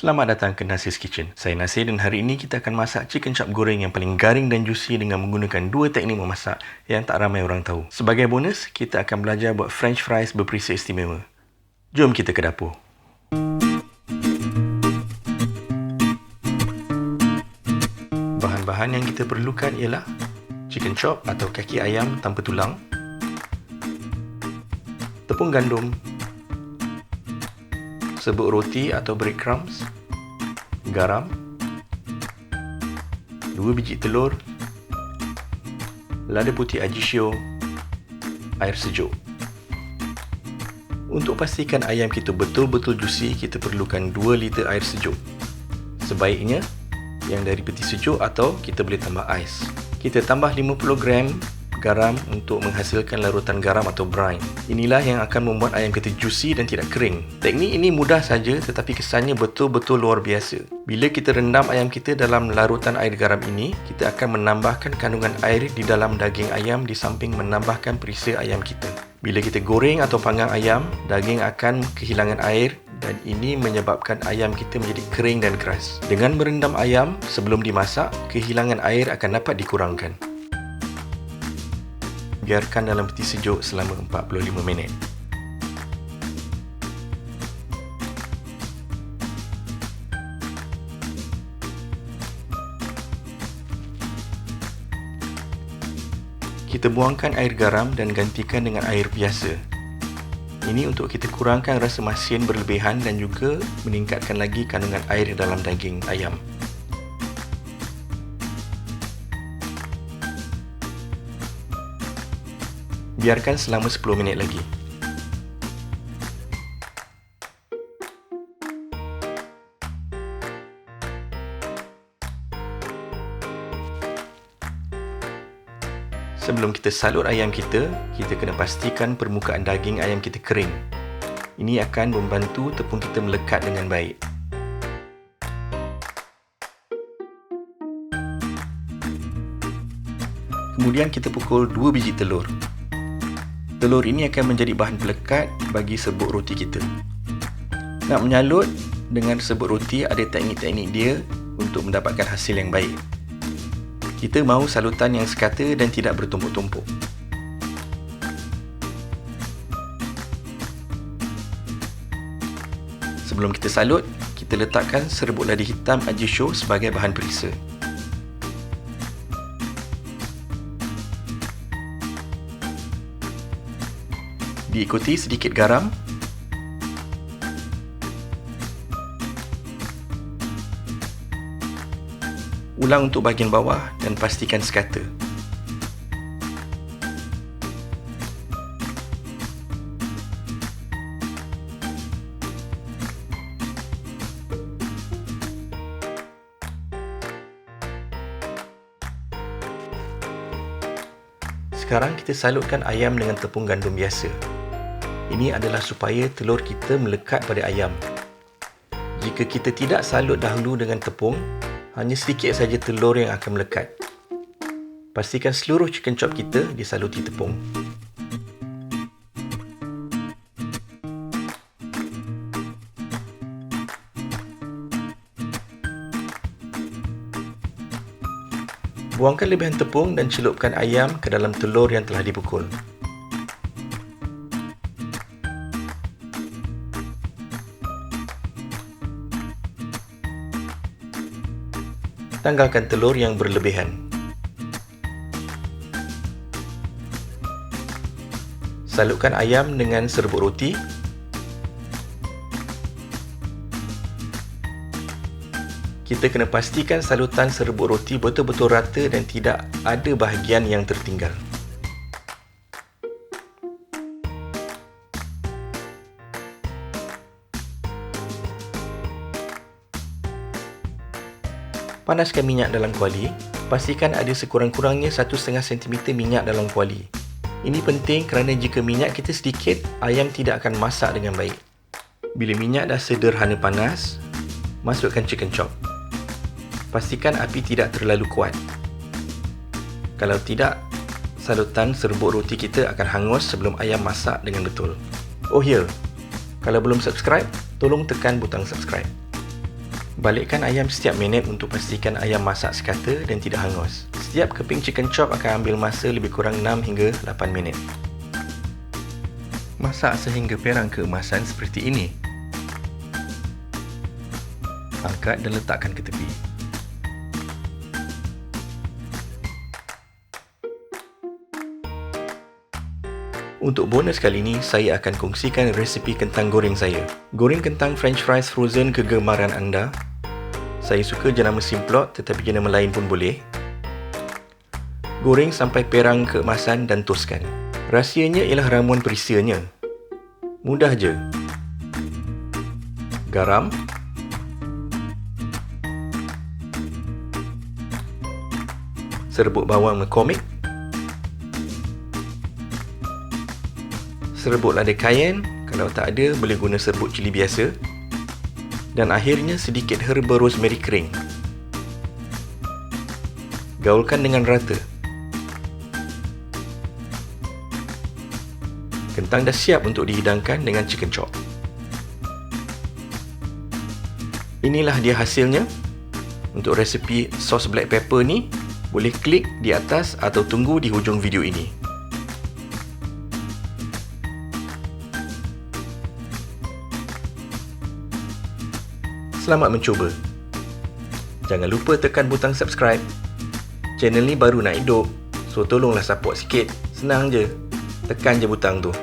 Selamat datang ke Nasir's Kitchen. Saya Nasir dan hari ini kita akan masak chicken chop goreng yang paling garing dan juicy dengan menggunakan dua teknik memasak yang tak ramai orang tahu. Sebagai bonus, kita akan belajar buat french fries berperisa istimewa. Jom kita ke dapur. Bahan-bahan yang kita perlukan ialah chicken chop atau kaki ayam tanpa tulang, tepung gandum, serbuk roti atau breadcrumbs, garam, 2 biji telur, lada putih ajisio, air sejuk. Untuk pastikan ayam kita betul-betul juicy, kita perlukan 2 liter air sejuk. Sebaiknya yang dari peti sejuk atau kita boleh tambah ais. Kita tambah 50 gram garam untuk menghasilkan larutan garam atau brine. Inilah yang akan membuat ayam kita juicy dan tidak kering. Teknik ini mudah saja tetapi kesannya betul-betul luar biasa. Bila kita rendam ayam kita dalam larutan air garam ini, kita akan menambahkan kandungan air di dalam daging ayam di samping menambahkan perisa ayam kita. Bila kita goreng atau panggang ayam, daging akan kehilangan air dan ini menyebabkan ayam kita menjadi kering dan keras. Dengan merendam ayam sebelum dimasak, kehilangan air akan dapat dikurangkan. Biarkan dalam peti sejuk selama 45 minit. Kita buangkan air garam dan gantikan dengan air biasa. Ini untuk kita kurangkan rasa masin berlebihan dan juga meningkatkan lagi kandungan air dalam daging ayam. Biarkan selama 10 minit lagi. Sebelum kita salut ayam kita kena pastikan permukaan daging ayam kita kering. Ini akan membantu tepung kita melekat dengan baik. Kemudian kita pukul 2 biji telur. Telur ini akan menjadi bahan pelekat bagi serbuk roti kita. Nak menyalut dengan serbuk roti ada teknik-teknik dia untuk mendapatkan hasil yang baik. Kita mahu salutan yang sekata dan tidak bertumpuk-tumpuk. Sebelum kita salut, kita letakkan serbuk lada hitam ajisio sebagai bahan perisa. Diikuti sedikit garam, ulang untuk bahagian bawah dan pastikan sekata. Sekarang kita salutkan ayam dengan tepung gandum biasa. Ini adalah supaya telur kita melekat pada ayam. Jika kita tidak salut dahulu dengan tepung, hanya sedikit saja telur yang akan melekat. Pastikan seluruh chicken chop kita disaluti tepung. Buangkan lebihan tepung dan celupkan ayam ke dalam telur yang telah dipukul. Tanggalkan telur yang berlebihan. Salutkan ayam dengan serbuk roti. Kita kena pastikan salutan serbuk roti betul-betul rata dan tidak ada bahagian yang tertinggal. Panaskan minyak dalam kuali. Pastikan ada sekurang-kurangnya 1,5 cm minyak dalam kuali. Ini penting kerana jika minyak kita sedikit, ayam tidak akan masak dengan baik. Bila minyak dah sederhana panas, masukkan chicken chop. Pastikan api tidak terlalu kuat. Kalau tidak, salutan serbuk roti kita akan hangus sebelum ayam masak dengan betul. Oh ya, kalau belum subscribe, tolong tekan butang subscribe. Balikkan ayam setiap minit untuk pastikan ayam masak sekata dan tidak hangus. Setiap keping chicken chop akan ambil masa lebih kurang 6 hingga 8 minit. Masak sehingga perang keemasan seperti ini. Angkat dan letakkan ke tepi. Untuk bonus kali ini, saya akan kongsikan resipi kentang goreng saya. Goreng kentang french fries frozen kegemaran anda. Saya suka jenama simplot, tetapi jenama lain pun boleh. Goreng sampai perang keemasan dan toskan. Rahsianya ialah ramuan perisianya. Mudah je. Garam, serbuk bawang McCormick, serbuk lada cayenne, kalau tak ada boleh guna serbuk cili biasa, dan akhirnya sedikit herba rosemary kering. Gaulkan dengan rata. Kentang dah siap untuk dihidangkan dengan chicken chop. Inilah dia hasilnya. Untuk resepi sos black pepper ni, boleh klik di atas atau tunggu di hujung video ini. Selamat mencuba. Jangan lupa tekan butang subscribe. Channel ni baru nak hidup, so tolonglah support sikit. Senang je. Tekan je butang tu.